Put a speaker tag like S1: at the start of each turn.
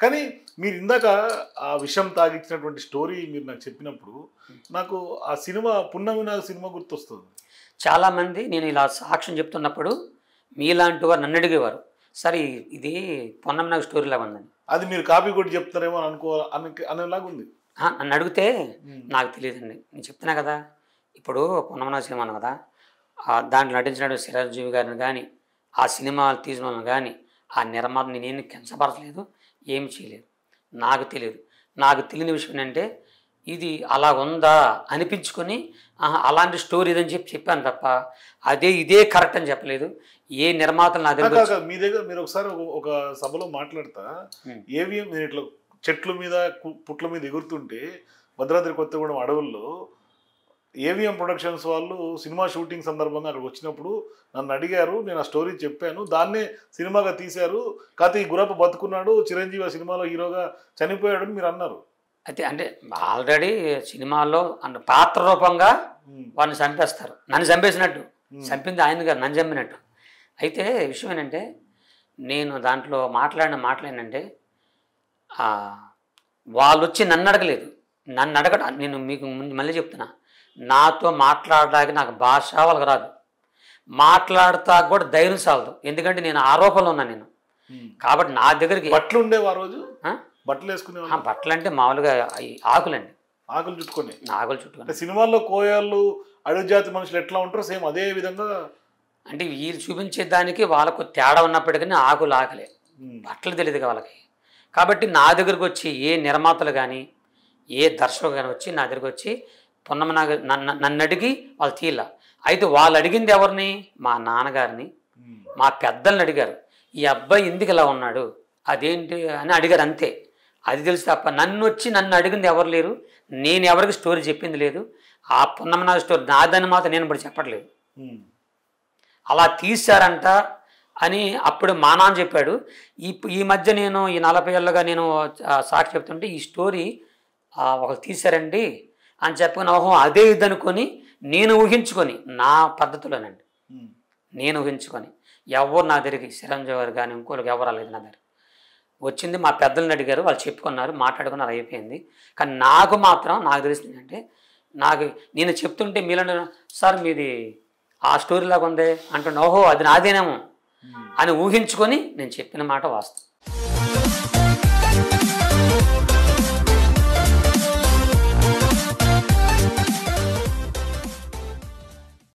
S1: కానీ మీరు ఇందాక ఆ విషయం తాగిచ్చినటువంటి స్టోరీ మీరు నాకు చెప్పినప్పుడు నాకు ఆ సినిమా పున్నమి నాగ సినిమా గుర్తొస్తుంది.
S2: చాలామంది నేను ఇలా సాక్ష్యం చెప్తున్నప్పుడు మీలాంటి వారు నన్ను అడిగేవారు, సరే ఇది పొన్నం నాకు స్టోరీలాగా ఉందని.
S1: అది మీరు కాపీ కొట్టి చెప్తారేమో అనేలాగా ఉంది.
S2: నన్ను అడిగితే నాకు తెలియదండి. నేను చెప్తున్నా కదా, ఇప్పుడు పొన్నమనాథ సినిమా అన్న కదా, దాంట్లో నటించినటువంటి చిరంజీవి గారిని కానీ, ఆ సినిమా తీసిన వాళ్ళని కానీ, ఆ నిర్మాతని నేను కించపరచలేదు, ఏమి చేయలేదు. నాకు తెలియదు. నాకు తెలియని విషయం ఏంటంటే ఇది అలా ఉందా అనిపించుకొని అలాంటి స్టోరీ ఇదని చెప్పాను తప్ప ఇదే కరెక్ట్ అని చెప్పలేదు. ఏ నిర్మాతలు నా దగ్గర
S1: మీ దగ్గర మీరు ఒకసారి ఒక సభలో మాట్లాడతా ఏవిఎం నేను ఇట్లా చెట్ల మీద పుట్ల మీద ఎగురుతుంటే భద్రాద్రి కొత్తగూడెం అడవుల్లో ఏవిఎం ప్రొడక్షన్స్ వాళ్ళు సినిమా షూటింగ్ సందర్భంగా అక్కడికి వచ్చినప్పుడు నన్ను అడిగారు, నేను ఆ స్టోరీ చెప్పాను, దాన్నే సినిమాగా తీశారు, కాకపోతే ఈ గురప్ప బతుకున్నాడు, చిరంజీవి ఆ సినిమాలో హీరోగా చనిపోయాడు అని మీరు అన్నారు.
S2: అయితే అంటే ఆల్రెడీ సినిమాలో పాత్ర రూపంగా వాడిని చంపేస్తారు, నన్ను చంపేసినట్టు. చంపింది ఆయన గారు, నన్ను చంపినట్టు. అయితే విషయం ఏంటంటే నేను దాంట్లో మాట్లాడినంటే వాళ్ళు వచ్చి నన్ను అడగలేదు. నన్ను అడగడం నేను మీకు మళ్ళీ చెప్తున్నా, నాతో మాట్లాడడానికి నాకు భాష వాళ్ళకి రాదు, మాట్లాడతా కూడా ధైర్యం చాలదు. ఎందుకంటే నేను ఆరోపణలో ఉన్నాను నేను. కాబట్టి నా దగ్గరికి
S1: బట్టలు ఉండేవి ఆ రోజు, బట్టలు వేసుకునే
S2: బట్టలు అంటే మామూలుగా ఆకులండి,
S1: ఆకులు చుట్టుకొని
S2: చుట్టుకొని.
S1: సినిమాల్లో కోయాళ్ళు అడవి జాతి మనుషులు ఎట్లా ఉంటారో సేమ్ అదే విధంగా.
S2: అంటే వీళ్ళు చూపించే దానికి వాళ్ళకు తేడా ఉన్నప్పటికీ ఆకులే, బట్టలు తెలియదు వాళ్ళకి. కాబట్టి నా దగ్గరకు వచ్చి ఏ నిర్మాతలు కానీ ఏ దర్శకులు కానీ వచ్చి నా దగ్గరకు వచ్చి పొన్నమ నన్ను అడిగి వాళ్ళు తీయాల. అయితే వాళ్ళు అడిగింది ఎవరిని? మా నాన్నగారిని, మా పెద్దల్ని అడిగారు. ఈ అబ్బాయి ఎందుకు ఇలా ఉన్నాడు అదేంటి అని అడిగారు, అంతే. అది తెలుసు తప్ప నన్ను అడిగింది ఎవరు లేరు. నేను ఎవరికి స్టోరీ చెప్పింది లేదు. ఆ పొన్నమనాథ స్టోరీ నాదని మాత్రం నేను ఇప్పుడు చెప్పట్లేదు. అలా తీశారంట అని అప్పుడు మా నాన్న చెప్పాడు. ఈ మధ్య నేను ఈ 40 ఏళ్ళుగా నేను సాక్షి చెప్తుంటే ఈ స్టోరీ ఒకరు తీశారండి అని చెప్పుకుని ఓహో అదే ఇదనుకొని నేను ఊహించుకొని నా పద్ధతిలోనండి నేను ఊహించుకొని ఎవరు నా దగ్గరికి చిరంజీవి గారు కానీ ఇంకోళ్ళకి ఎవరు రాలేదు. నా దగ్గర వచ్చింది మా పెద్దలను అడిగారు, వాళ్ళు చెప్పుకున్నారు, మాట్లాడుకున్నారు, అయిపోయింది. కానీ నాకు మాత్రం నాకు తెలిసింది అంటే నేను చెప్తుంటే మీలో సార్ మీది ఆ స్టోరీ లాగా ఉంది అంటుండే, ఓహో అది నాదేనేమో అని ఊహించుకొని నేను చెప్పిన మాట వాస్తవం.